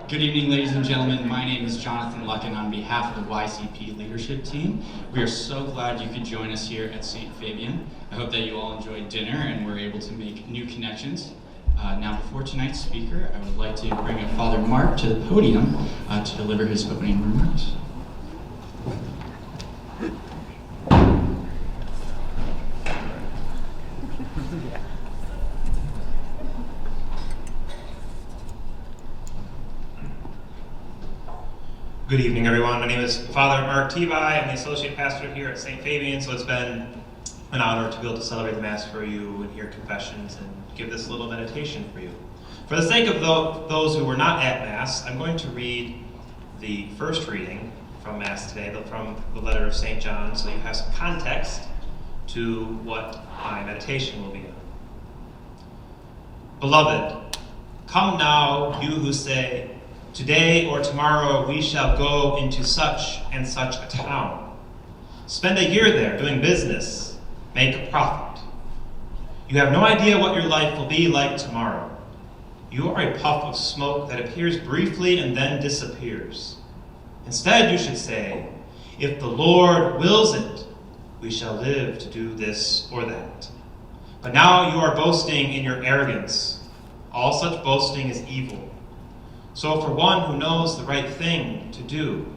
Good evening, ladies and gentlemen. My name is Jonathan Lucken on behalf of the YCP leadership team. We are so glad you could join us here at St. Fabian. I hope that you all enjoyed dinner and were able to make new connections. Now, before tonight's speaker, I would like to bring up Father Mark to the podium to deliver his opening remarks. Good evening, everyone. My name is Father Mark Tevi. I'm the Associate Pastor here at St. Fabian, so it's been an honor to be able to celebrate the Mass for you and hear confessions and give this little meditation for you. For the sake of those who were not at Mass, I'm going to read the first reading from Mass today, from the letter of St. John, so you have some context to what my meditation will be on. Beloved, come now, you who say, today or tomorrow we shall go into such and such a town. Spend a year there doing business, make a profit. You have no idea what your life will be like tomorrow. You are a puff of smoke that appears briefly and then disappears. Instead, you should say, if the Lord wills it, we shall live to do this or that. But now you are boasting in your arrogance. All such boasting is evil. So for one who knows the right thing to do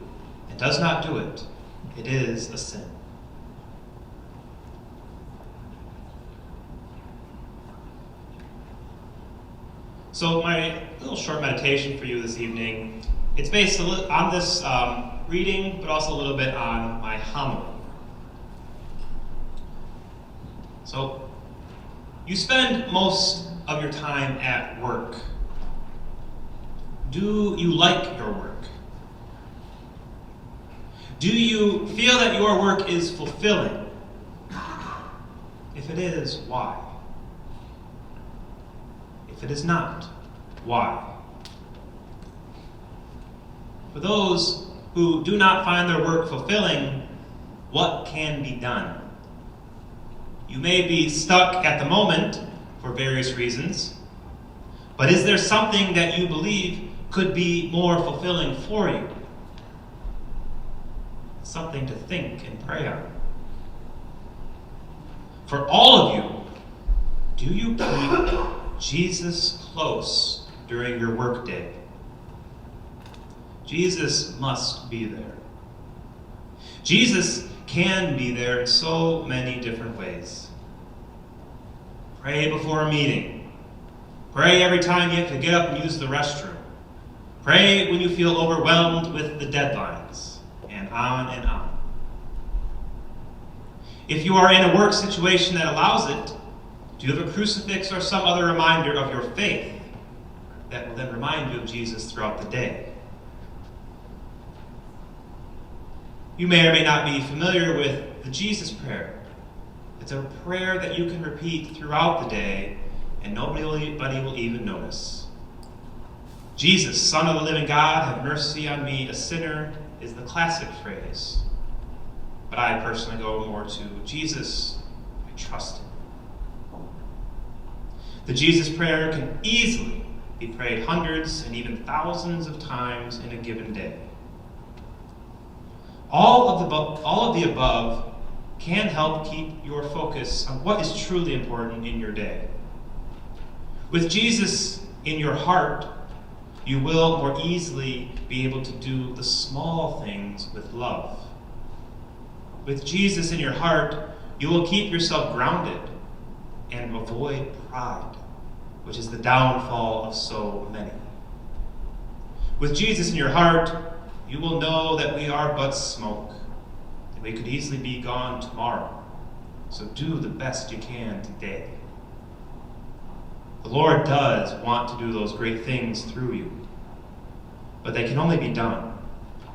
and does not do it, it is a sin. So my little short meditation for you this evening, it's based on this reading, but also a little bit on my homily. So you spend most of your time at work. Do you like your work? Do you feel that your work is fulfilling? If it is, why? If it is not, why? For those who do not find their work fulfilling, what can be done? You may be stuck at the moment for various reasons, but is there something that you believe could be more fulfilling for you? Something to think and pray on. For all of you, do you keep Jesus close during your workday? Jesus must be there. Jesus can be there in so many different ways. Pray before a meeting. Pray every time you have to get up and use the restroom. Pray when you feel overwhelmed with the deadlines, and on and on. If you are in a work situation that allows it, do you have a crucifix or some other reminder of your faith that will then remind you of Jesus throughout the day? You may or may not be familiar with the Jesus prayer. It's a prayer that you can repeat throughout the day, and nobody will even notice. Jesus, Son of the living God, have mercy on me, a sinner, is the classic phrase. But I personally go more to Jesus, I trust him. The Jesus prayer can easily be prayed hundreds and even thousands of times in a given day. All of the above can help keep your focus on what is truly important in your day. With Jesus in your heart, you will more easily be able to do the small things with love. With Jesus in your heart, you will keep yourself grounded and avoid pride, which is the downfall of so many. With Jesus in your heart, you will know that we are but smoke, and we could easily be gone tomorrow. So do the best you can today. The Lord does want to do those great things through you, but they can only be done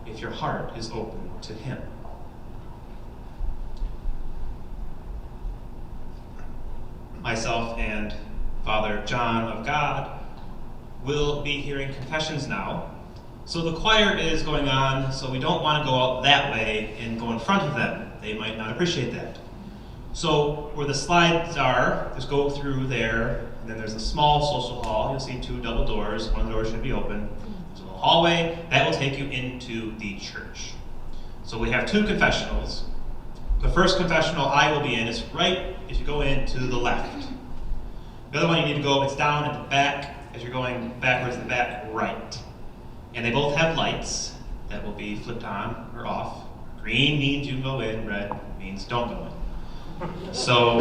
if your heart is open to him. Myself and Father John of God will be hearing confessions now. So the choir is going on, so we don't want to go out that way and go in front of them. They might not appreciate that. So where the slides are, just go through there, and then there's a small social hall. You'll see two double doors. One of the doors should be open. There's a little hallway. That will take you into the church. So we have 2 confessionals. The first confessional I will be in is right as you go in to the left. The other one you need to go, it's down at the back as you're going backwards to the back right. And they both have lights that will be flipped on or off. Green means you can go in, red means don't go in. So,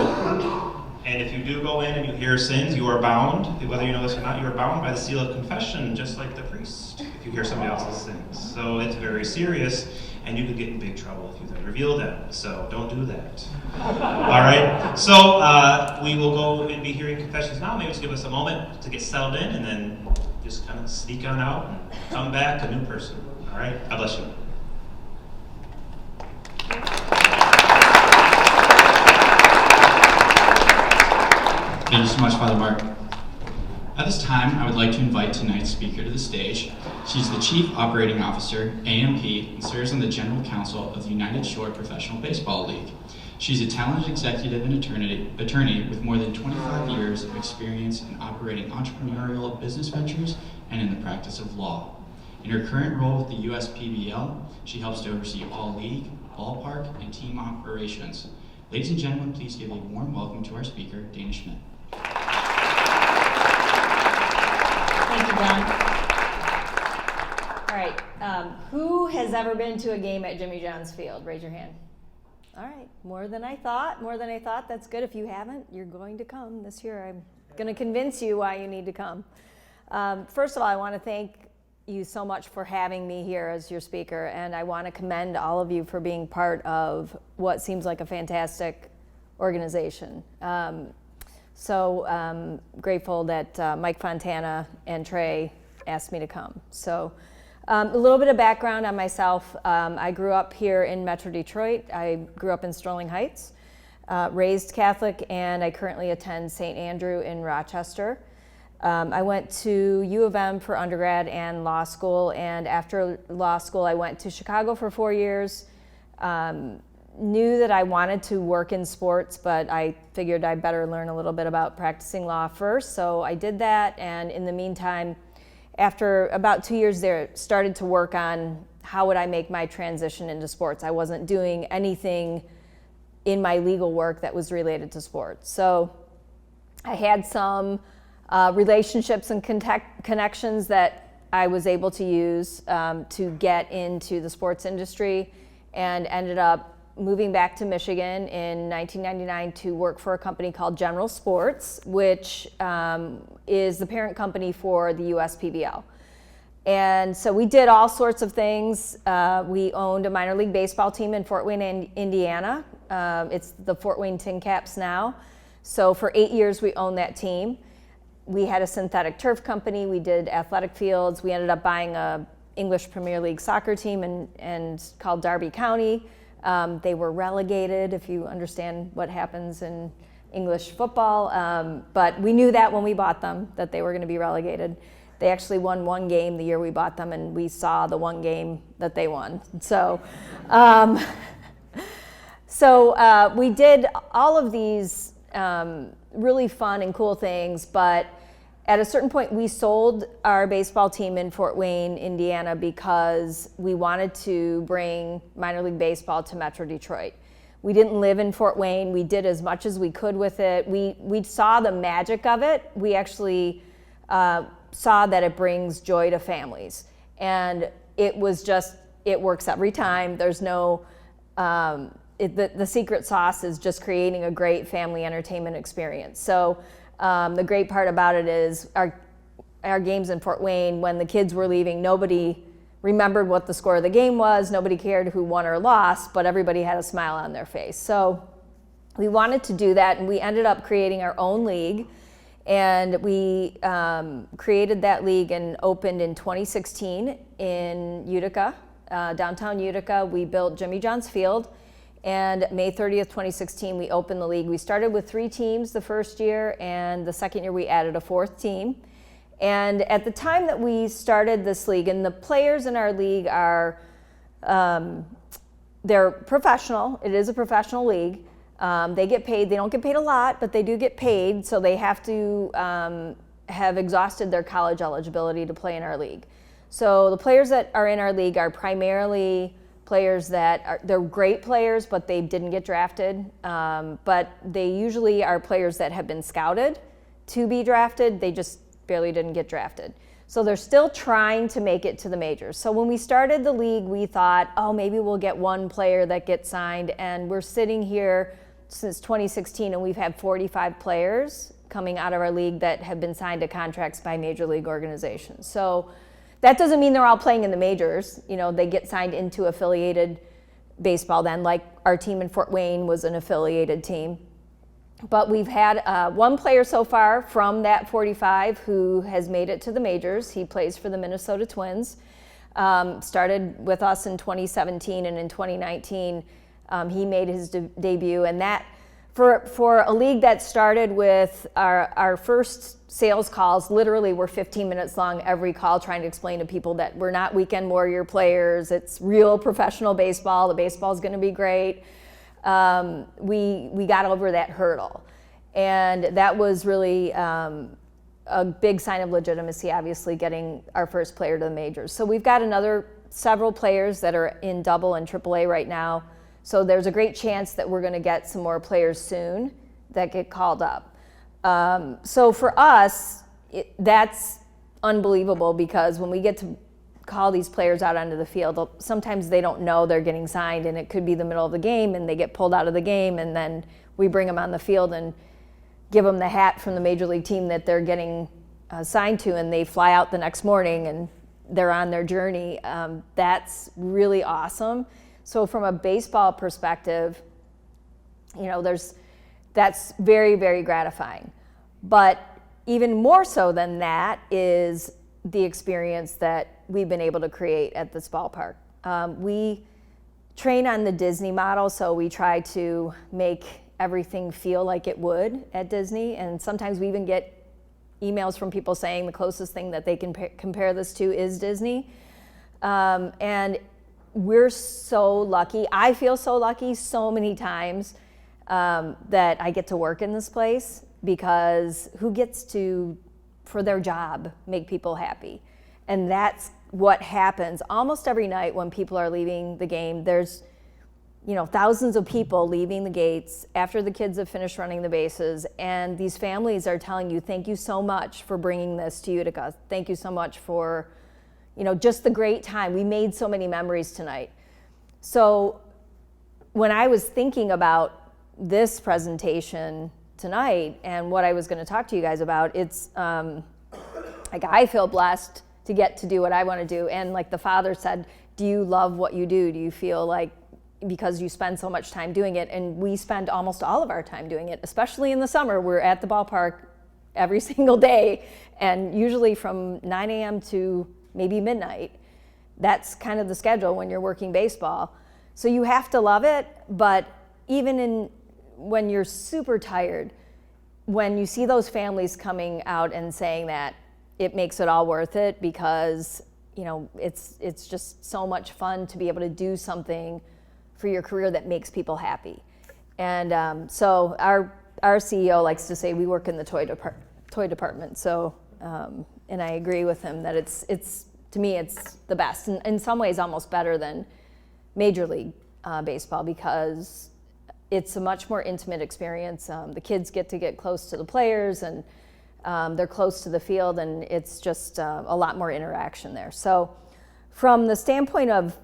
and if you do go in and you hear sins, you are bound, whether you know this or not, you are bound by the seal of confession, just like the priest, if you hear somebody else's sins. So it's very serious, and you could get in big trouble if you then reveal them. So don't do that. All right. So we will go and be hearing confessions now. Maybe just give us a moment to get settled in, and then just kind of sneak on out and come back a new person. All right. God bless you. Thank you so much, Father Mark. At this time, I would like to invite tonight's speaker to the stage. She's the Chief Operating Officer, AMP, and serves on the General Counsel of the United Shore Professional Baseball League. She's a talented executive and attorney with more than 25 years of experience in operating entrepreneurial business ventures and in the practice of law. In her current role with the Uspdl, she helps to oversee all league, ballpark, and team operations. Ladies and gentlemen, please give a warm welcome to our speaker, Dana Schmitt. Thank you, John. All right, who has ever been to a game at Jimmy John's Field? Raise your hand. All right, more than I thought. That's good. If you haven't, you're going to come this year. I'm going to convince you why you need to come. First of all, I want to thank you so much for having me here as your speaker, and I want to commend all of you for being part of what seems like a fantastic organization. So grateful that Mike Fontana and Trey asked me to come. So a little bit of background on myself. I grew up here in Metro Detroit. I grew up in Sterling Heights, raised Catholic, and I currently attend St. Andrew in Rochester. I went to U of M for undergrad and law school, and after law school I went to Chicago for 4 years. Knew that I wanted to work in sports, but I figured I'd better learn a little bit about practicing law first, so I did that, and in the meantime, after about 2 years there, started to work on how would I make my transition into sports. I wasn't doing anything in my legal work that was related to sports. So I had some relationships and connections that I was able to use to get into the sports industry, and ended up moving back to Michigan in 1999 to work for a company called General Sports, which is the parent company for the USPBL. And so we did all sorts of things. We owned a minor league baseball team in Fort Wayne, Indiana. It's the Fort Wayne Tin Caps now. So for 8 years we owned that team. We had a synthetic turf company. We did athletic fields. We ended up buying a English Premier League soccer team and called Derby County. They were relegated, if you understand what happens in English football. But we knew that when we bought them, that they were going to be relegated. They actually won one game the year we bought them, and we saw the one game that they won. So, we did all of these really fun and cool things, but at a certain point we sold our baseball team in Fort Wayne, Indiana, because we wanted to bring minor league baseball to Metro Detroit. We didn't live in Fort Wayne. We did as much as we could with it. We saw the magic of it. We actually saw that it brings joy to families. And it was just, it works every time. There's no, the secret sauce is just creating a great family entertainment experience. So the great part about it is our games in Fort Wayne, when the kids were leaving, nobody remembered what the score of the game was, nobody cared who won or lost, but everybody had a smile on their face. So we wanted to do that, and we ended up creating our own league, and we created that league and opened in 2016 in Utica, downtown Utica. We built Jimmy John's Field. And May 30th, 2016, we opened the league. We started with 3 teams the first year, and the second year we added a 4th team. And at the time that we started this league, and the players in our league are, they're professional. It is a professional league. They get paid. They don't get paid a lot, but they do get paid. So they have to have exhausted their college eligibility to play in our league. So the players that are in our league are primarily players they're great players, but they didn't get drafted. But they usually are players that have been scouted to be drafted. They just barely didn't get drafted. So they're still trying to make it to the majors. So when we started the league, we thought, oh, maybe we'll get one player that gets signed. And we're sitting here since 2016, and we've had 45 players coming out of our league that have been signed to contracts by major league organizations. So that doesn't mean they're all playing in the majors. They get signed into affiliated baseball then, like our team in Fort Wayne was an affiliated team. But we've had one player so far from that 45 who has made it to the majors. He plays for the Minnesota Twins. Started with us in 2017, and in 2019 he made his debut. And that, for a league that started with our first sales calls, literally were 15 minutes long every call, trying to explain to people that we're not weekend warrior players. It's real professional baseball. The baseball's going to be great. We got over that hurdle, and that was really a big sign of legitimacy, obviously, getting our first player to the majors. So we've got several players that are in Double and AAA right now, so there's a great chance that we're going to get some more players soon that get called up. So for us, that's unbelievable, because when we get to call these players out onto the field, sometimes they don't know they're getting signed, and it could be the middle of the game and they get pulled out of the game, and then we bring them on the field and give them the hat from the major league team that they're getting signed to, and they fly out the next morning and they're on their journey. That's really awesome. So from a baseball perspective, that's very, very gratifying. But even more so than that is the experience that we've been able to create at this ballpark. We train on the Disney model, so we try to make everything feel like it would at Disney, and sometimes we even get emails from people saying the closest thing that they can compare this to is Disney. And we're so lucky. I feel so lucky so many times that I get to work in this place, because who gets to, for their job, make people happy? And that's what happens almost every night when people are leaving the game. There's thousands of people leaving the gates after the kids have finished running the bases, and these families are telling you, thank you so much for bringing this to Utica. Thank you so much for just the great time. We made so many memories tonight. So when I was thinking about this presentation tonight and what I was going to talk to you guys about, it's I feel blessed to get to do what I want to do. And like the father said, do you love what you do? Do you feel like, because you spend so much time doing it? And we spend almost all of our time doing it, especially in the summer. We're at the ballpark every single day, and usually from 9 a.m. to maybe midnight. That's kind of the schedule when you're working baseball. So you have to love it, but even when you're super tired, when you see those families coming out and saying that, it makes it all worth it, because it's just so much fun to be able to do something for your career that makes people happy. And so our CEO likes to say we work in the toy department. So and I agree with him that it's to me it's the best, and in some ways almost better than Major League Baseball, because it's a much more intimate experience. The kids get to get close to the players, and they're close to the field, and it's just a lot more interaction there. So from the standpoint of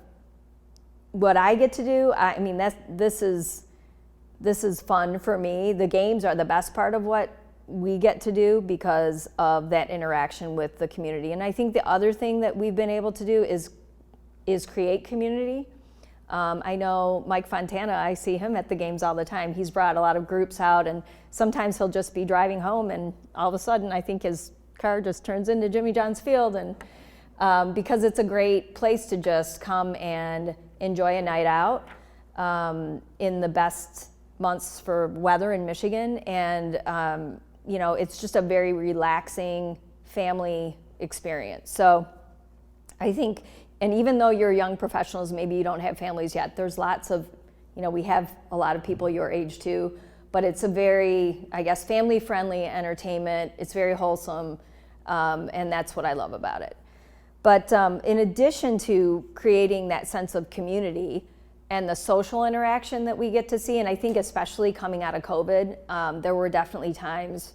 what I get to do, I mean, this is fun for me. The games are the best part of what we get to do because of that interaction with the community. And I think the other thing that we've been able to do is create community. I know Mike Fontana, I see him at the games all the time. He's brought a lot of groups out, and sometimes he'll just be driving home, and all of a sudden I think his car just turns into Jimmy John's Field, and because it's a great place to just come and enjoy a night out in the best months for weather in Michigan. And it's just a very relaxing family experience. So I think, and even though you're young professionals, maybe you don't have families yet, there's lots of, we have a lot of people your age too, but it's a very, I guess, family-friendly entertainment. It's very wholesome, and that's what I love about it. But in addition to creating that sense of community and the social interaction that we get to see, and I think especially coming out of COVID, there were definitely times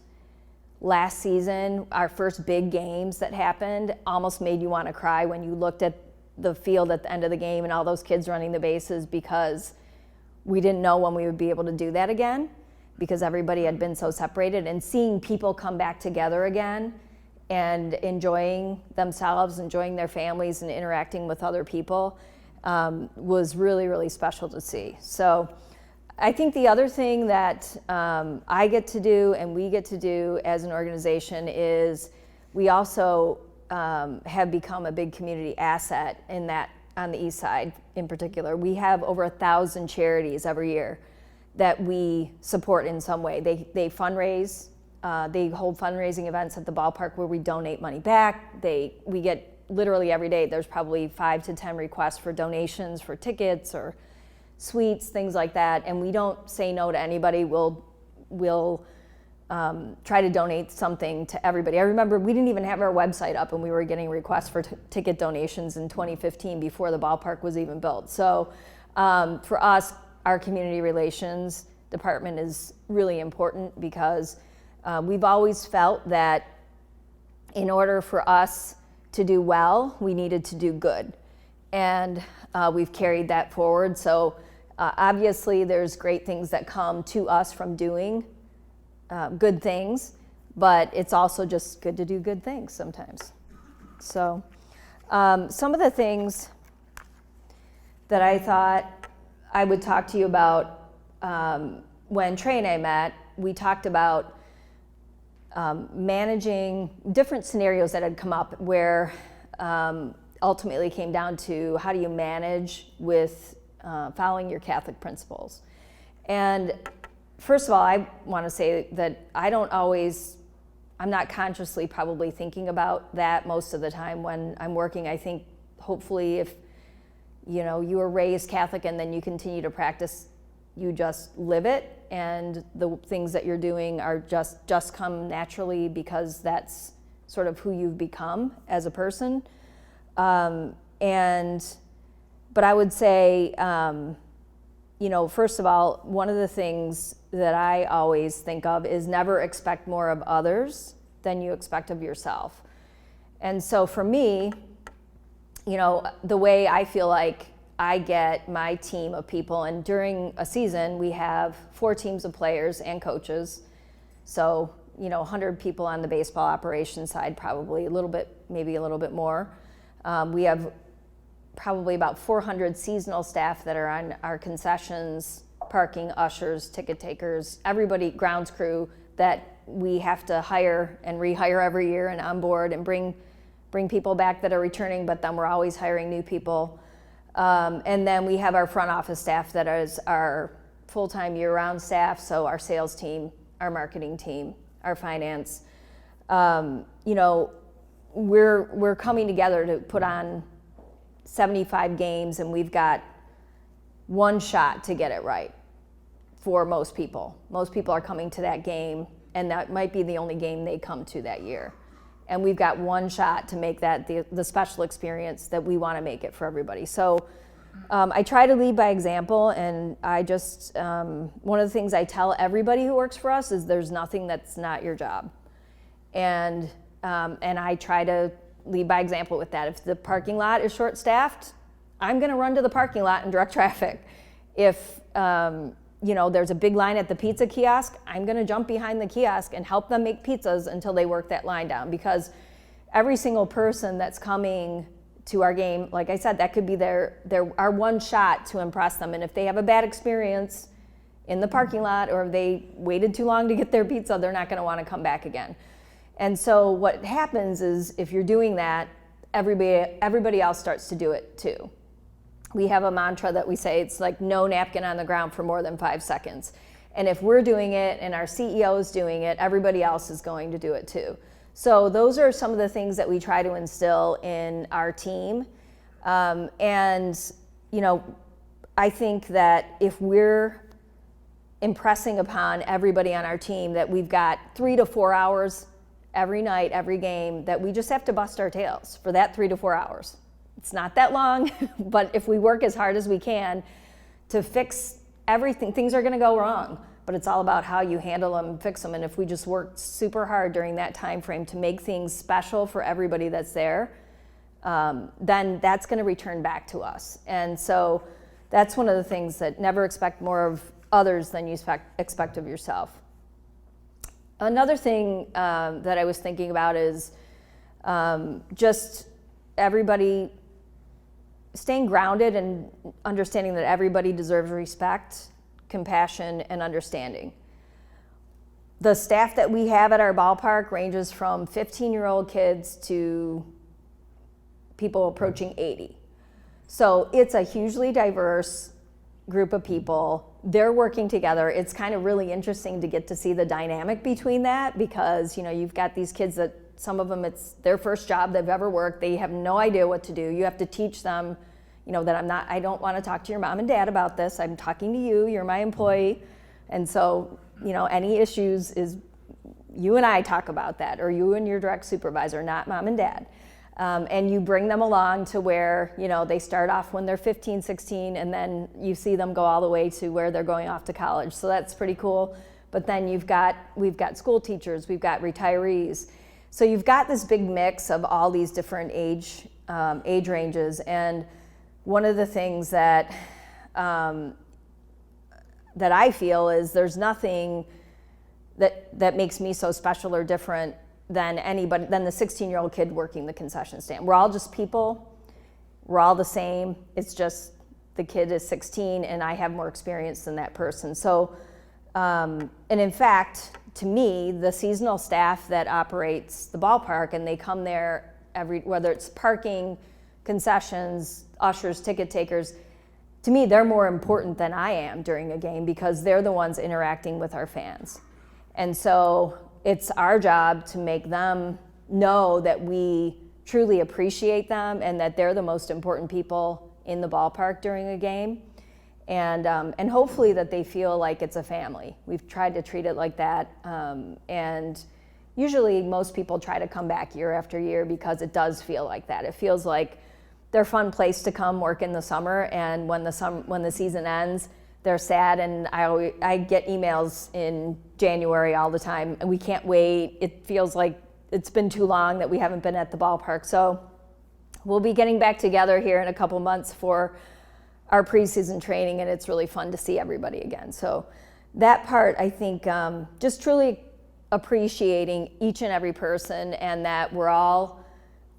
last season, our first big games that happened almost made you want to cry when you looked at the field at the end of the game and all those kids running the bases, because we didn't know when we would be able to do that again, because everybody had been so separated. And seeing people come back together again and enjoying themselves, enjoying their families, and interacting with other people was really, really special to see. So I think the other thing that I get to do and we get to do as an organization is we also have become a big community asset in that, on the east side in particular. We have over 1,000 charities every year that we support in some way. They fundraise, they hold fundraising events at the ballpark where we donate money back. We get literally every day, there's probably 5 to 10 requests for donations for tickets or suites, things like that, and we don't say no to anybody. We'll try to donate something to everybody. I remember we didn't even have our website up and we were getting requests for ticket donations in 2015 before the ballpark was even built. So for us, our community relations department is really important because we've always felt that in order for us to do well, we needed to do good. And we've carried that forward. So obviously there's great things that come to us from doing good things, but it's also just good to do good things sometimes. So some of the things that I thought I would talk to you about when Trey and I met, we talked about managing different scenarios that had come up where ultimately came down to how do you manage with following your Catholic principles. And first of all, I want to say that I'm not consciously probably thinking about that most of the time when I'm working. I think hopefully if you were raised Catholic and then you continue to practice, you just live it, and the things that you're doing are just come naturally because that's sort of who you've become as a person. But I would say, first of all, one of the things that I always think of is never expect more of others than you expect of yourself. And so for me, the way I feel like I get my team of people, and during a season, we have 4 teams of players and coaches. So, 100 people on the baseball operations side, probably maybe a little bit more. We have probably about 400 seasonal staff that are on our concessions, parking, ushers, ticket takers, everybody, grounds crew that we have to hire and rehire every year and onboard and bring people back that are returning, but then we're always hiring new people. And then we have our front office staff that is our full-time year-round staff, so our sales team, our marketing team, our finance. We're coming together to put on 75 games, and we've got one shot to get it right for most people. Most people are coming to that game, and that might be the only game they come to that year. And we've got one shot to make that the special experience that we want to make it for everybody. So I try to lead by example, and I just, one of the things I tell everybody who works for us is there's nothing that's not your job. And I try to lead by example with that. If the parking lot is short-staffed, I'm going to run to the parking lot and direct traffic. If there's a big line at the pizza kiosk, I'm going to jump behind the kiosk and help them make pizzas until they work that line down, because every single person that's coming to our game, like I said, that could be our one shot to impress them. And if they have a bad experience in the parking lot, or if they waited too long to get their pizza, they're not going to want to come back again. And so what happens is, if you're doing that, everybody else starts to do it too. We have a mantra that we say, it's like no napkin on the ground for more than 5 seconds. And if we're doing it and our CEO is doing it, everybody else is going to do it too. So those are some of the things that we try to instill in our team. I think that if we're impressing upon everybody on our team that we've got 3 to 4 hours every night, every game, that we just have to bust our tails for that 3 to 4 hours. It's not that long, but if we work as hard as we can to fix everything, things are going to go wrong, but it's all about how you handle them and fix them. And if we just work super hard during that time frame to make things special for everybody that's there, then that's going to return back to us. And so that's one of the things, that never expect more of others than you expect of yourself. Another thing that I was thinking about is just everybody staying grounded and understanding that everybody deserves respect, compassion, and understanding. The staff that we have at our ballpark ranges from 15-year-old kids to people approaching 80. So it's a hugely diverse group of people. They're working together. It's kind of really interesting to get to see the dynamic between that, because you've got these kids that some of them, it's their first job they've ever worked. They have no idea what to do. You have to teach them, that I don't want to talk to your mom and dad about this. I'm talking to you. You're my employee. And so, any issues is you and I talk about that, or you and your direct supervisor, not mom and dad. And you bring them along to where, they start off when they're 15, 16, and then you see them go all the way to where they're going off to college. So that's pretty cool. But then we've got school teachers, we've got retirees. So you've got this big mix of all these different age ranges. And one of the things that I feel is there's nothing that makes me so special or different than the 16-year-old kid working the concession stand. We're all just people. We're all the same. It's just the kid is 16 and I have more experience than that person. So, and in fact, to me, the seasonal staff that operates the ballpark, and they come there whether it's parking, concessions, ushers, ticket takers, to me, they're more important than I am during a game, because they're the ones interacting with our fans. And so it's our job to make them know that we truly appreciate them and that they're the most important people in the ballpark during a game. And hopefully that they feel like it's a family. We've tried to treat it like that. And usually most people try to come back year after year because it does feel like that. It feels like they're a fun place to come work in the summer, and when the season ends, they're sad. And I get emails in January all the time, and we can't wait. It feels like it's been too long that we haven't been at the ballpark. So we'll be getting back together here in a couple months for our preseason training, and it's really fun to see everybody again. So that part, I think, just truly appreciating each and every person, and that we're all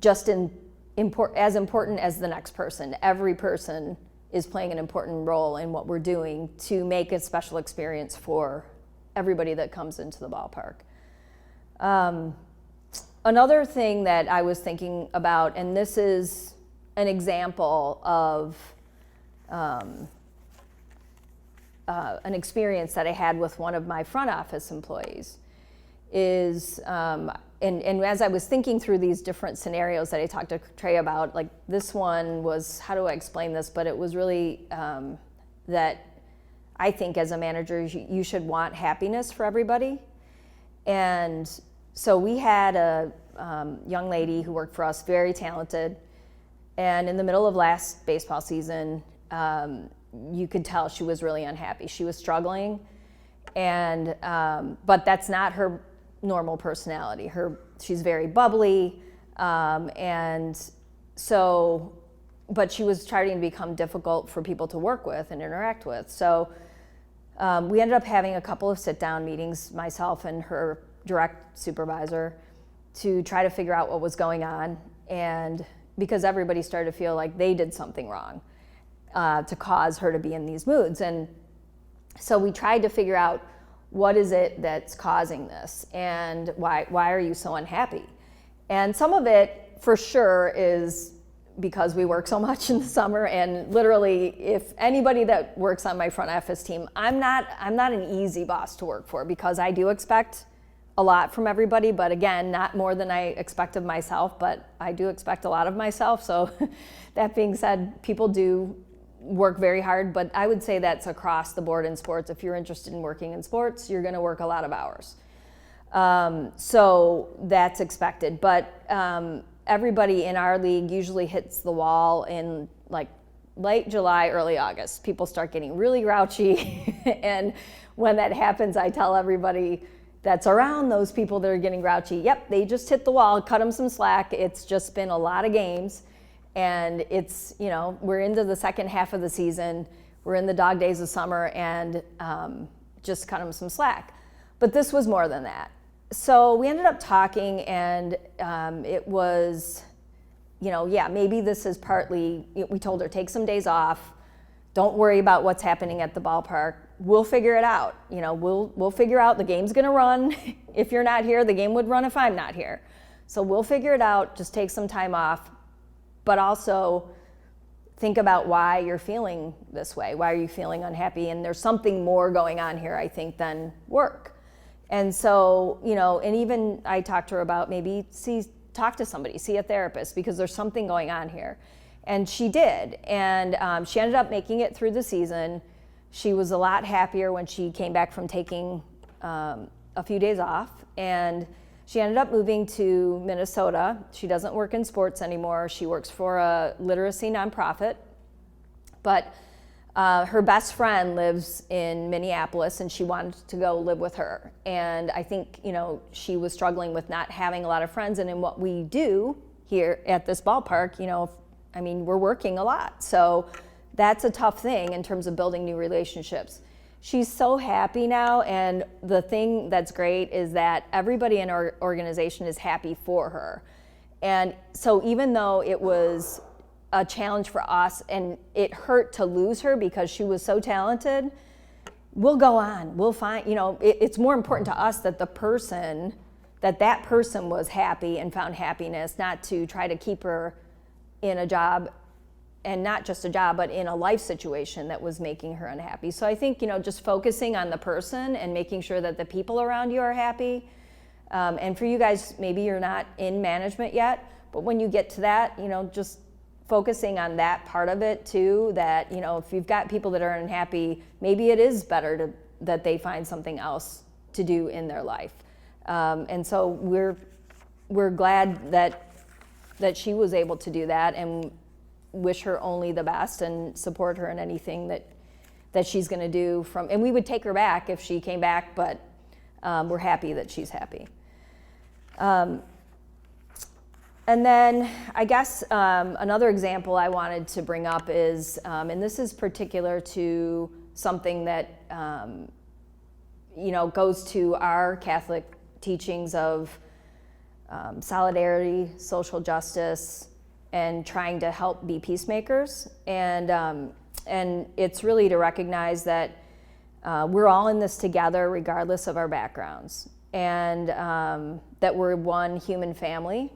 just as important as the next person. Every person is playing an important role in what we're doing to make a special experience for everybody that comes into the ballpark. Another thing that I was thinking about, and this is an example of an experience that I had with one of my front office employees, is, and as I was thinking through these different scenarios that I talked to Trey about, like this one was, how do I explain this? But it was really that I think as a manager, you should want happiness for everybody. And so we had a young lady who worked for us, very talented. And in the middle of last baseball season, you could tell she was really unhappy. She was struggling, and but that's not her normal personality. She's very bubbly, and so, but she was starting to become difficult for people to work with and interact with. So we ended up having a couple of sit-down meetings, myself and her direct supervisor, to try to figure out what was going on, and because everybody started to feel like they did something wrong to cause her to be in these moods. And so we tried to figure out, what is it that's causing this, and why are you so unhappy? And some of it for sure is because we work so much in the summer, and literally, if anybody that works on my front office team, I'm not an easy boss to work for, because I do expect a lot from everybody, but again, not more than I expect of myself, but I do expect a lot of myself. So that being said, people do work very hard, but I would say that's across the board in sports. If you're interested in working in sports, you're going to work a lot of hours. So that's expected. But everybody in our league usually hits the wall in like late July, early August. People start getting really grouchy. And when that happens, I tell everybody that's around those people that are getting grouchy, yep, they just hit the wall, cut them some slack. It's just been a lot of games. And it's, we're into the second half of the season. We're in the dog days of summer, and just cut them some slack. But this was more than that. So we ended up talking, and it was, maybe this is partly, we told her, take some days off. Don't worry about what's happening at the ballpark. We'll figure it out. We'll figure out the game's gonna run. If you're not here, the game would run if I'm not here. So we'll figure it out, just take some time off, but also think about why you're feeling this way. Why are you feeling unhappy? And there's something more going on here, I think, than work. And so, and even I talked to her about maybe talk to somebody, see a therapist, because there's something going on here. And she did. And she ended up making it through the season. She was a lot happier when she came back from taking a few days off. And she ended up moving to Minnesota. She doesn't work in sports anymore. She works for a literacy nonprofit. But her best friend lives in Minneapolis, and she wanted to go live with her. And I think, she was struggling with not having a lot of friends. And in what we do here at this ballpark, we're working a lot. So that's a tough thing in terms of building new relationships. She's so happy now, and the thing that's great is that everybody in our organization is happy for her. And so even though it was a challenge for us and it hurt to lose her because she was so talented, we'll go on. We'll find, it's more important to us that that person was happy and found happiness, not to try to keep her in a job, and not just a job, but in a life situation that was making her unhappy. So I think, just focusing on the person and making sure that the people around you are happy. And for you guys, maybe you're not in management yet, but when you get to that, just focusing on that part of it too, that, if you've got people that are unhappy, maybe it is better that they find something else to do in their life. And so we're glad that she was able to do that, and wish her only the best and support her in anything that she's going to do and we would take her back if she came back, but we're happy that she's happy. And then I guess another example I wanted to bring up is, and this is particular to something that goes to our Catholic teachings of solidarity, social justice, and trying to help be peacemakers. And it's really to recognize that we're all in this together regardless of our backgrounds, and that we're one human family.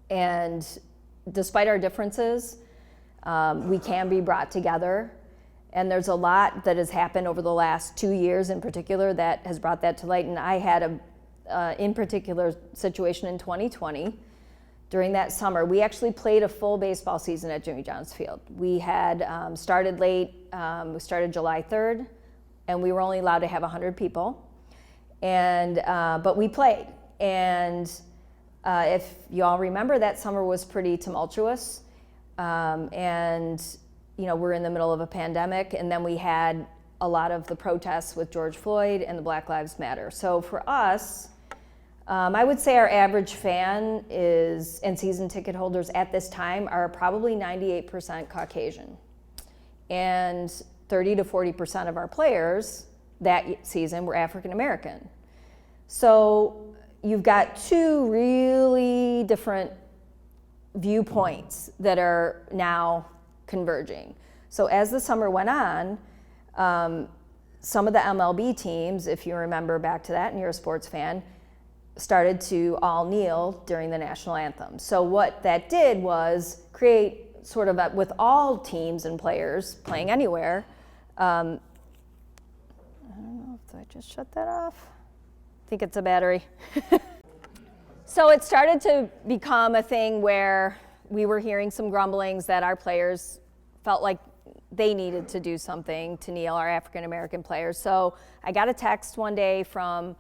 And despite our differences, we can be brought together. And there's a lot that has happened over the last 2 years in particular that has brought that to light. And I had in particular situation in 2020. During that summer, we actually played a full baseball season at Jimmy John's Field. We had started late. We started July 3rd, and we were only allowed to have 100 people. And but we played. And if you all remember, that summer was pretty tumultuous. And we're in the middle of a pandemic, and then we had a lot of the protests with George Floyd and the Black Lives Matter. So for us, I would say our average fan and season ticket holders at this time are probably 98% Caucasian. And 30 to 40% of our players that season were African American. So you've got two really different viewpoints that are now converging. So as the summer went on, some of the MLB teams, if you remember back to that and you're a sports fan, started to all kneel during the national anthem. So what that did was create sort of with all teams and players playing anywhere. I don't know if I just shut that off. I think it's a battery. So it started to become a thing where we were hearing some grumblings that our players felt like they needed to do something to kneel, our African American players. So I got a text one day from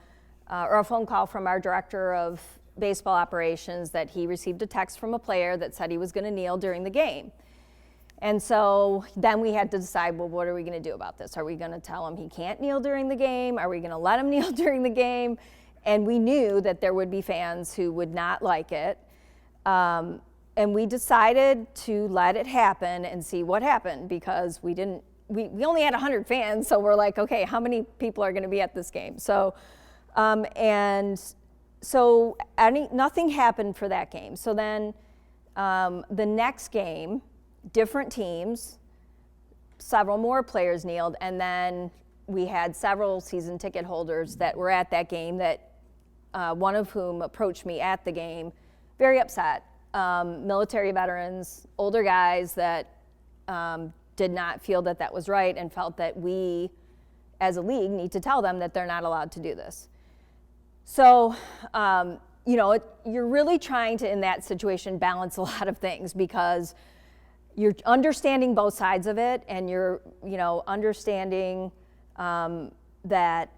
or a phone call from our director of baseball operations that he received a text from a player that said he was going to kneel during the game. And so then we had to decide, well, what are we going to do about this? Are we going to tell him he can't kneel during the game? Are we going to let him kneel during the game? And we knew that there would be fans who would not like it. And we decided to let it happen and see what happened, because we only had 100 fans, so we're like, okay, how many people are going to be at this game? So, nothing happened for that game. So then the next game, different teams, several more players kneeled, and then we had several season ticket holders that were at that game that one of whom approached me at the game, very upset. Military veterans, older guys that did not feel that that was right and felt that we, as a league, need to tell them that they're not allowed to do this. So, you're really trying to, in that situation, balance a lot of things, because you're understanding both sides of it, and you're, understanding that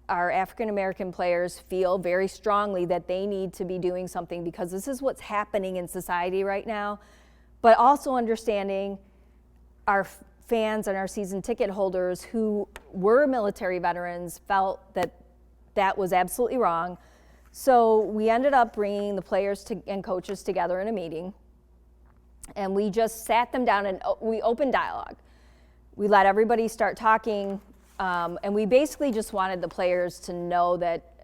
our African American players feel very strongly that they need to be doing something because this is what's happening in society right now, but also understanding our fans and our season ticket holders who were military veterans felt that that was absolutely wrong. So we ended up bringing the players and coaches together in a meeting, and we just sat them down and we opened dialogue. We let everybody start talking, and we basically just wanted the players to know that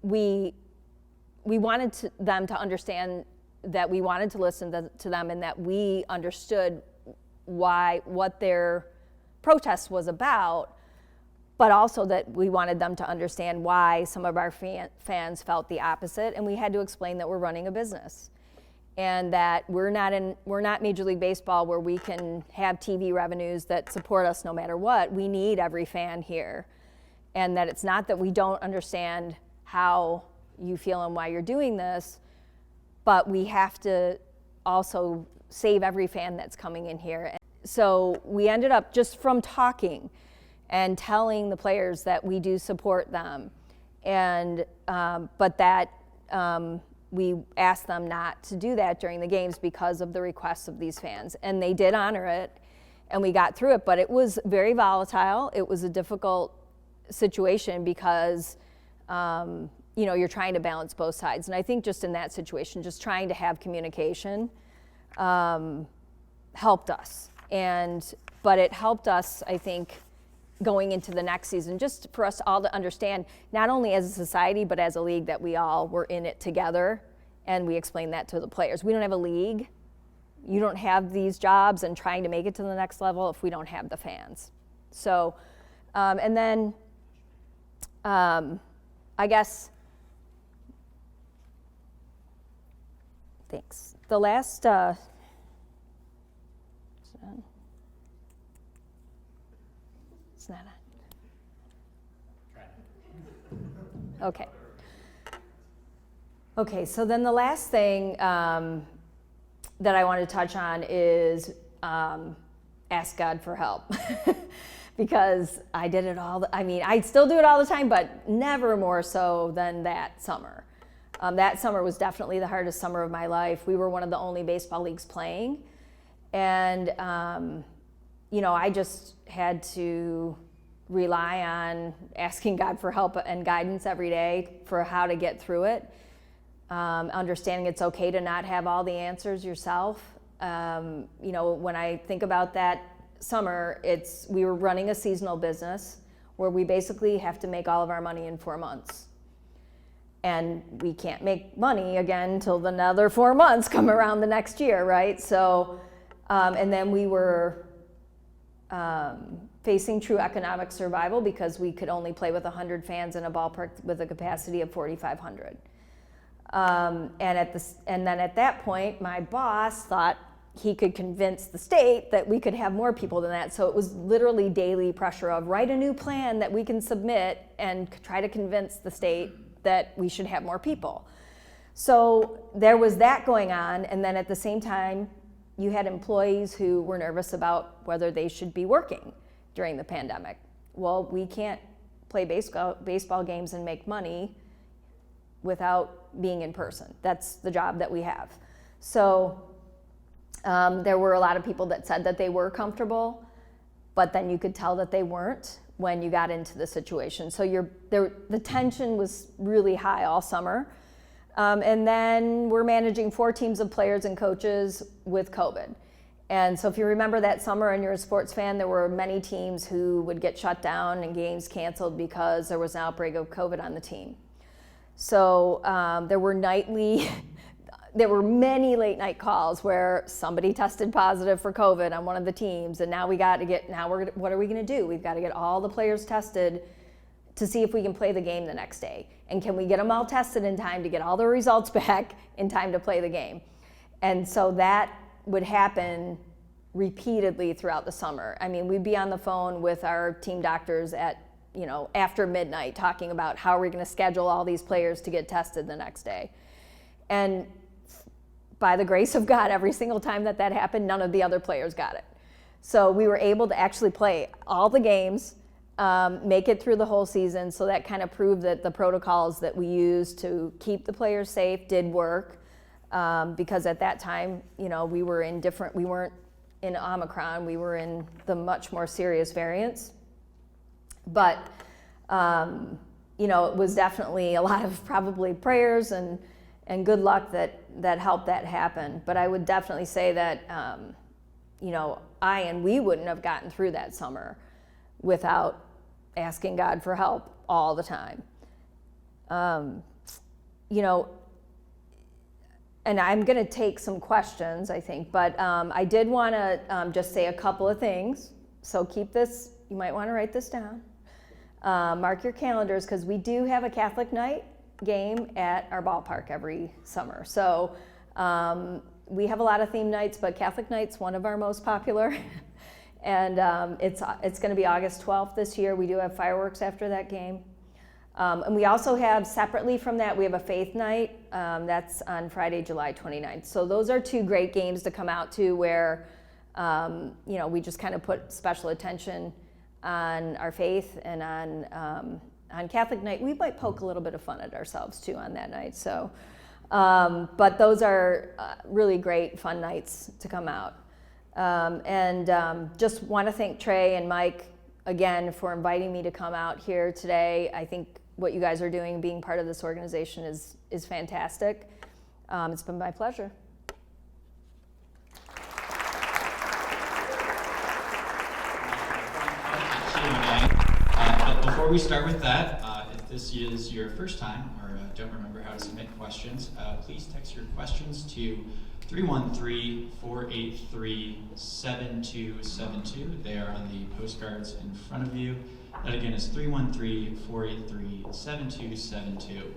we wanted them to understand that we wanted to listen to them, and that we understood what their protest was about, but also that we wanted them to understand why some of our fans felt the opposite, and we had to explain that we're running a business, and that we're not Major League Baseball where we can have TV revenues that support us no matter what. We need every fan here, and that it's not that we don't understand how you feel and why you're doing this, but we have to also save every fan that's coming in here. So we ended up, just from talking and telling the players that we do support them, and but that we asked them not to do that during the games because of the requests of these fans, and they did honor it, and we got through it. But it was very volatile. It was a difficult situation because you're trying to balance both sides, and I think just in that situation, just trying to have communication helped us. But it helped us, I think, going into the next season, just for us all to understand, not only as a society, but as a league, that we all were in it together, and we explained that to the players. We don't have a league. You don't have these jobs and trying to make it to the next level if we don't have the fans. So, and then I guess, thanks. The last, it's not on. Okay. Okay, so then the last thing that I want to touch on is ask God for help. Because I did it I still do it all the time, but never more so than that summer. That summer was definitely the hardest summer of my life. We were one of the only baseball leagues playing. And, I just had to rely on asking God for help and guidance every day for how to get through it. Understanding it's okay to not have all the answers yourself. When I think about that summer, we were running a seasonal business where we basically have to make all of our money in 4 months. And we can't make money again until another 4 months come around the next year, right? So, and then we were facing true economic survival because we could only play with 100 fans in a ballpark with a capacity of 4,500. And then at that point, my boss thought he could convince the state that we could have more people than that. So it was literally daily pressure of write a new plan that we can submit and try to convince the state that we should have more people. So there was that going on. And then at the same time, you had employees who were nervous about whether they should be working during the pandemic. Well, we can't play baseball games and make money without being in person. That's the job that we have. So there were a lot of people that said that they were comfortable, but then you could tell that they weren't when you got into the situation. So the tension was really high all summer. And then we're managing 4 teams of players and coaches with COVID. And so if you remember that summer and you're a sports fan, there were many teams who would get shut down and games canceled because there was an outbreak of COVID on the team. So there were many late night calls where somebody tested positive for COVID on one of the teams, and now what are we going to do? We've got to get all the players tested to see if we can play the game the next day. And can we get them all tested in time to get all the results back in time to play the game? And so that would happen repeatedly throughout the summer. I mean, we'd be on the phone with our team doctors at, after midnight talking about how are we going to schedule all these players to get tested the next day. And by the grace of God, every single time that happened, none of the other players got it. So we were able to actually play all the games, make it through the whole season. So that kind of proved that the protocols that we used to keep the players safe did work. Because at that time, we weren't in Omicron, we were in the much more serious variants. But, it was definitely a lot of probably prayers and good luck that helped that happen. But I would definitely say that, we wouldn't have gotten through that summer without asking God for help all the time. And I'm going to take some questions, I think, but I did want to just say a couple of things. So keep this, you might want to write this down. Mark your calendars, because we do have a Catholic night game at our ballpark every summer. So we have a lot of theme nights, but Catholic night's one of our most popular. And it's going to be August 12th this year. We do have fireworks after that game. And we also have, separately from that, we have a faith night. That's on Friday, July 29th. So those are 2 great games to come out to where, we just kind of put special attention on our faith and on Catholic night. We might poke a little bit of fun at ourselves too on that night. So, but those are really great, fun nights to come out. Just want to thank Trey and Mike again for inviting me to come out here today. I think what you guys are doing, being part of this organization, is fantastic. It's been my pleasure. But before we start with that, if this is your first time or don't remember how to submit questions, please text your questions to 313-483-7272. They are on the postcards in front of you. That again is 313-483-7272.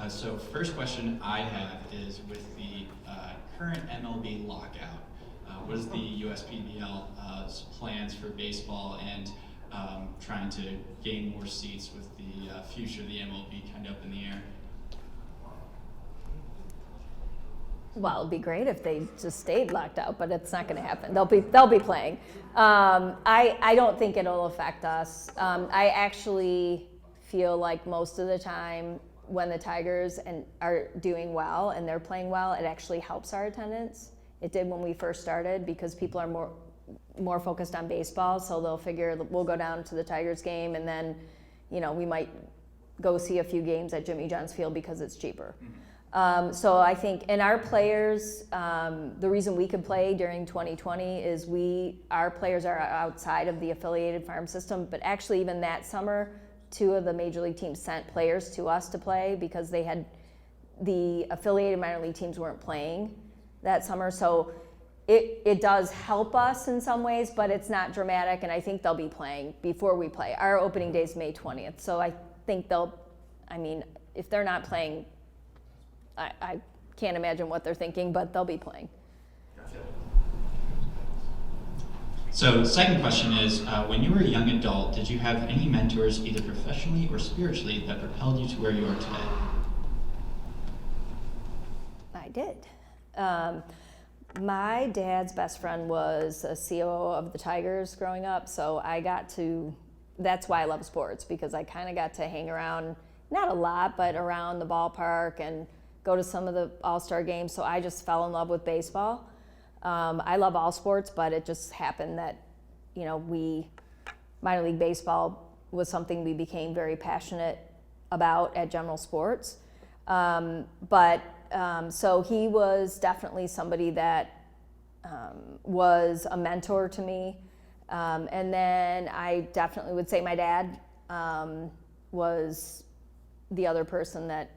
So first question I have is with the current MLB lockout. What is the Uspdl's plans for baseball and trying to gain more seats with the future of the MLB kind of up in the air? Well, it'd be great if they just stayed locked out, but it's not going to happen. They'll be playing. I don't think it'll affect us. I actually feel like most of the time when the Tigers are doing well and they're playing well, it actually helps our attendance. It did when we first started because people are more focused on baseball, so they'll figure we'll go down to the Tigers game and then, we might go see a few games at Jimmy John's Field because it's cheaper. So I think, and our players, the reason we could play during 2020 is our players are outside of the affiliated farm system, but actually even that summer, 2 of the major league teams sent players to us to play because the affiliated minor league teams weren't playing that summer. So it does help us in some ways, but it's not dramatic, and I think they'll be playing before we play. Our opening day is May 20th, so I think if they're not playing, I can't imagine what they're thinking, but they'll be playing. Gotcha. So second question is, when you were a young adult, did you have any mentors, either professionally or spiritually, that propelled you to where you are today? I did. My dad's best friend was a COO of the Tigers growing up, so I got to that's why I love sports, because I kind of got to hang around, not a lot, but around the ballpark and go to some of the all-star games. So I just fell in love with baseball. I love all sports, but it just happened that, minor league baseball was something we became very passionate about at General Sports. So he was definitely somebody that was a mentor to me. And then I definitely would say my dad was the other person that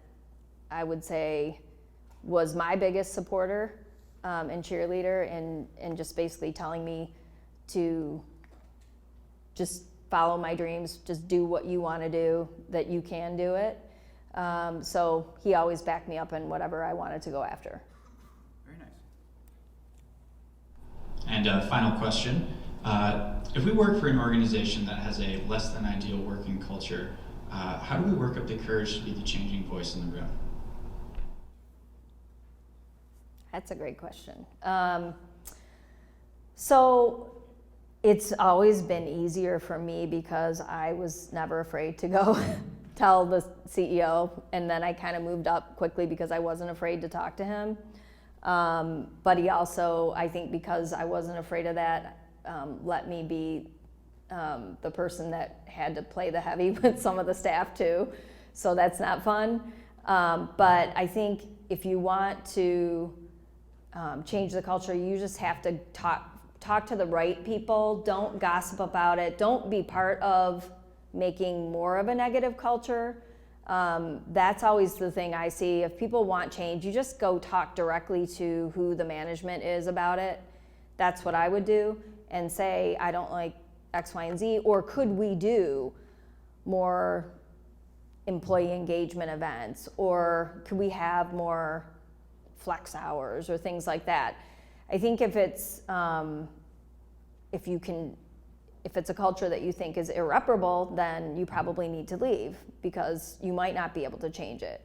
I would say was my biggest supporter and cheerleader, and just basically telling me to just follow my dreams, just do what you want to do, that you can do it. So he always backed me up in whatever I wanted to go after. Very nice. And final question. If we work for an organization that has a less than ideal working culture, how do we work up the courage to be the changing voice in the room? That's a great question. So it's always been easier for me because I was never afraid to go tell the CEO, and then I kind of moved up quickly because I wasn't afraid to talk to him. But he also, I think because I wasn't afraid of that, let me be the person that had to play the heavy with some of the staff too. So that's not fun. But I think if you want to change the culture, you just have to talk to the right people. Don't gossip about it. Don't be part of making more of a negative culture. That's always the thing I see. If people want change, you just go talk directly to who the management is about it. That's what I would do, and say, I don't like X, Y, and Z, or could we do more employee engagement events, or could we have more flex hours or things like that. I think if it's if it's a culture that you think is irreparable, then you probably need to leave, because you might not be able to change it.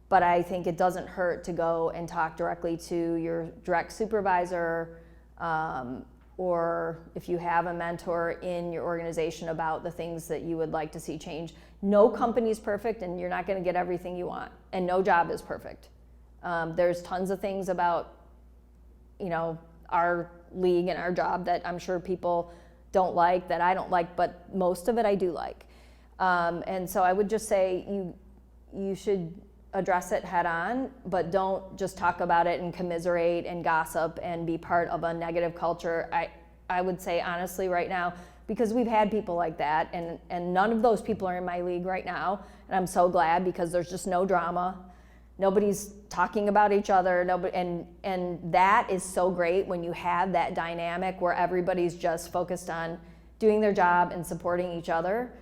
But I think it doesn't hurt to go and talk directly to your direct supervisor, or if you have a mentor in your organization about the things that you would like to see change. No company is perfect, and you're not going to get everything you want, and no job is perfect. There's tons of things about, our league and our job that I'm sure people don't like, that I don't like, but most of it I do like. And so I would just say you should address it head on, but don't just talk about it and commiserate and gossip and be part of a negative culture. I would say honestly right now, because we've had people like that, and none of those people are in my league right now, and I'm so glad, because there's just no drama. Nobody's talking about each other. And that is so great when you have that dynamic where everybody's just focused on doing their job and supporting each other.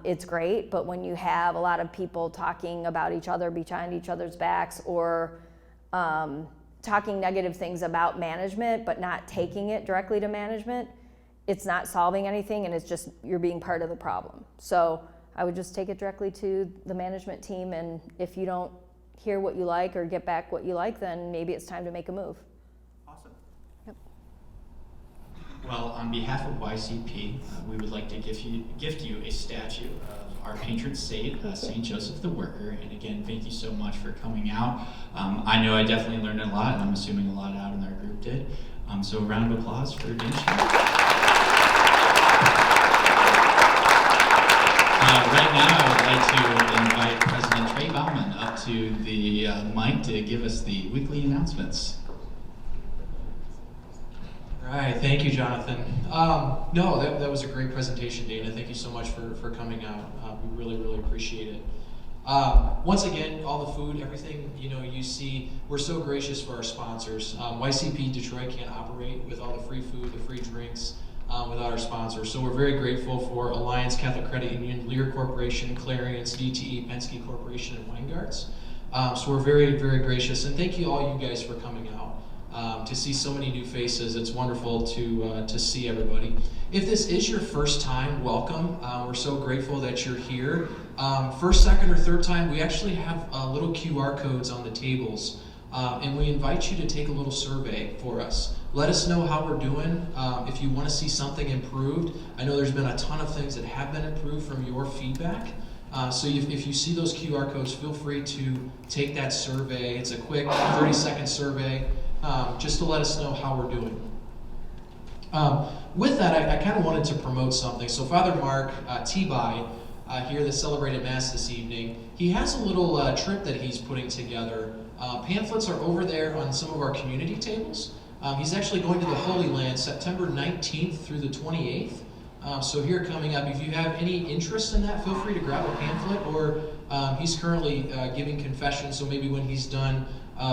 It's great, but when you have a lot of people talking about each other behind each other's backs, or talking negative things about management but not taking it directly to management, it's not solving anything, and it's just you're being part of the problem. So I would just take it directly to the management team, and if you don't hear what you like or get back what you like, then maybe it's time to make a move. Awesome. Yep. Well, on behalf of YCP, we would like to gift you a statue of our patron saint, St. Joseph the Worker. And again, thank you so much for coming out. I know I definitely learned a lot, and I'm assuming a lot out in our group did. So a round of applause for Dinesh. Right now, I would like to invite President Trey Bauman up to the mic to give us the weekly announcements. All right, thank you, Jonathan. That was a great presentation, Dana. Thank you so much for coming out. We really, really appreciate it. Once again, all the food, everything you see, we're so gracious for our sponsors. YCP Detroit can't operate with all the free food, the free drinks, without our sponsors. So we're very grateful for Alliance Catholic Credit Union, Lear Corporation, Clarions, DTE, Penske Corporation, and Weingarts. So we're very, very gracious, and thank you all you guys for coming out. To see so many new faces, it's wonderful to see everybody. If this is your first time, welcome. We're so grateful that you're here. First, second, or third time, we actually have little QR codes on the tables. And we invite you to take a little survey for us. Let us know how we're doing. If you want to see something improved, I know there's been a ton of things that have been improved from your feedback. So if you see those QR codes, feel free to take that survey. It's a quick 30-second survey just to let us know how we're doing. With that, I kind of wanted to promote something. So Father Mark T-By here that celebrated Mass this evening, he has a little trip that he's putting together. Pamphlets are over there on some of our community tables. He's actually going to the Holy Land September 19th through the 28th. So here coming up, if you have any interest in that, feel free to grab a pamphlet, or he's currently giving confession, so maybe when he's done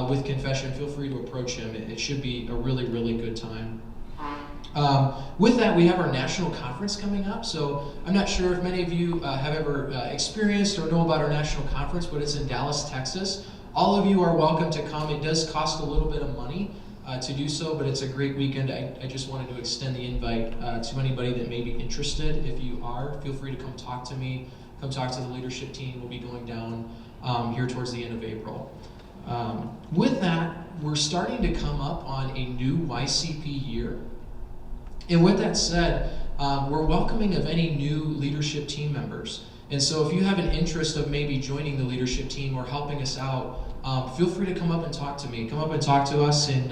with confession, feel free to approach him. It should be a really, really good time. With that, we have our national conference coming up. So I'm not sure if many of you have ever experienced or know about our national conference, but it's in Dallas, Texas. All of you are welcome to come. It does cost a little bit of money to do so, but it's a great weekend. I just wanted to extend the invite to anybody that may be interested. If you are, feel free to come talk to me, come talk to the leadership team. We'll be going down here towards the end of April. With that, we're starting to come up on a new YCP year. And with that said, we're welcoming of any new leadership team members. And so if you have an interest of maybe joining the leadership team or helping us out, feel free to come up and talk to me. Come up and talk to us, and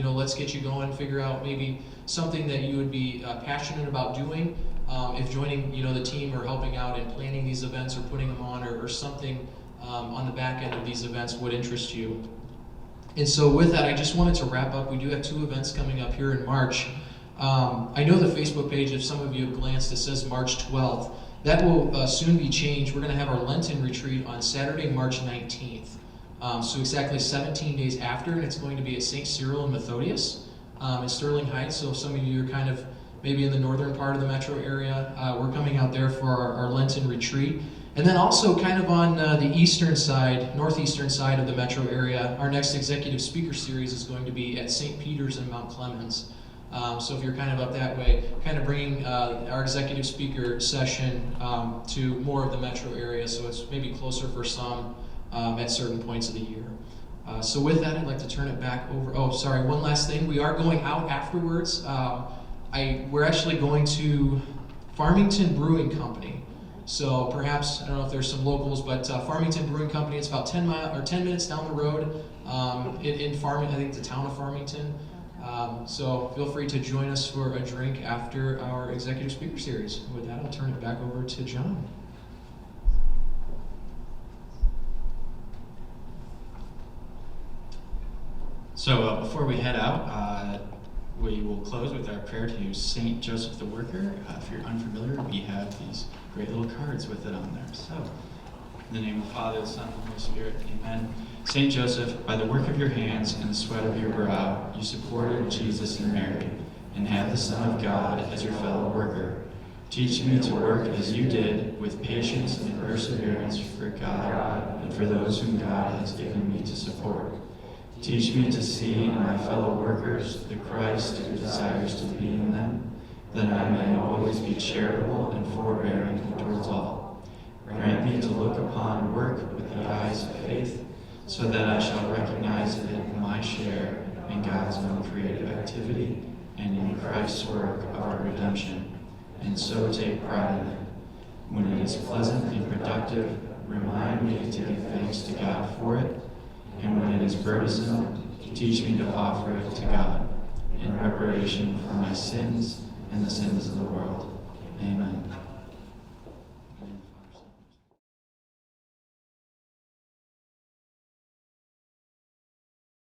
let's get you going, figure out maybe something that you would be passionate about doing. If joining the team or helping out and planning these events or putting them on, or something on the back end of these events would interest you. And so with that, I just wanted to wrap up. We do have 2 events coming up here in March. I know the Facebook page, if some of you have glanced, it says March 12th. That will soon be changed. We're going to have our Lenten Retreat on Saturday, March 19th. So exactly 17 days after, and it's going to be at St. Cyril and Methodius in Sterling Heights. So if some of you are kind of maybe in the northern part of the metro area, we're coming out there for our Lenten Retreat. And then also kind of on the eastern side, northeastern side of the metro area, our next executive speaker series is going to be at St. Peter's and Mount Clemens. So if you're kind of up that way, kind of bringing our executive speaker session to more of the metro area, so it's maybe closer for some at certain points of the year. So with that, I'd like to turn it back over. Oh, sorry, one last thing. We are going out afterwards. We're actually going to Farmington Brewing Company. So perhaps, I don't know if there's some locals, but Farmington Brewing Company, it's about 10 minutes down the road in Farmington, I think the town of Farmington. So feel free to join us for a drink after our executive speaker series. With that, I'll turn it back over to John. So before we head out, we will close with our prayer to Saint Joseph the Worker. If you're unfamiliar, we have these great little cards with it on there. So, in the name of the Father, the Son, and the Holy Spirit, amen. Saint Joseph, by the work of your hands and the sweat of your brow, you supported Jesus and Mary, and have the Son of God as your fellow worker. Teach me to work as you did, with patience and perseverance for God and for those whom God has given me to support. Teach me to see in my fellow workers the Christ who desires to be in them, that I may always be charitable and forbearing towards all. Grant me to look upon work with the eyes of faith, so that I shall recognize it my share in God's own creative activity and in Christ's work of our redemption, and so take pride in it. When it is pleasant and productive, remind me to give thanks to God for it, and when it is burdensome, teach me to offer it to God in reparation for my sins and the sins of the world. Amen.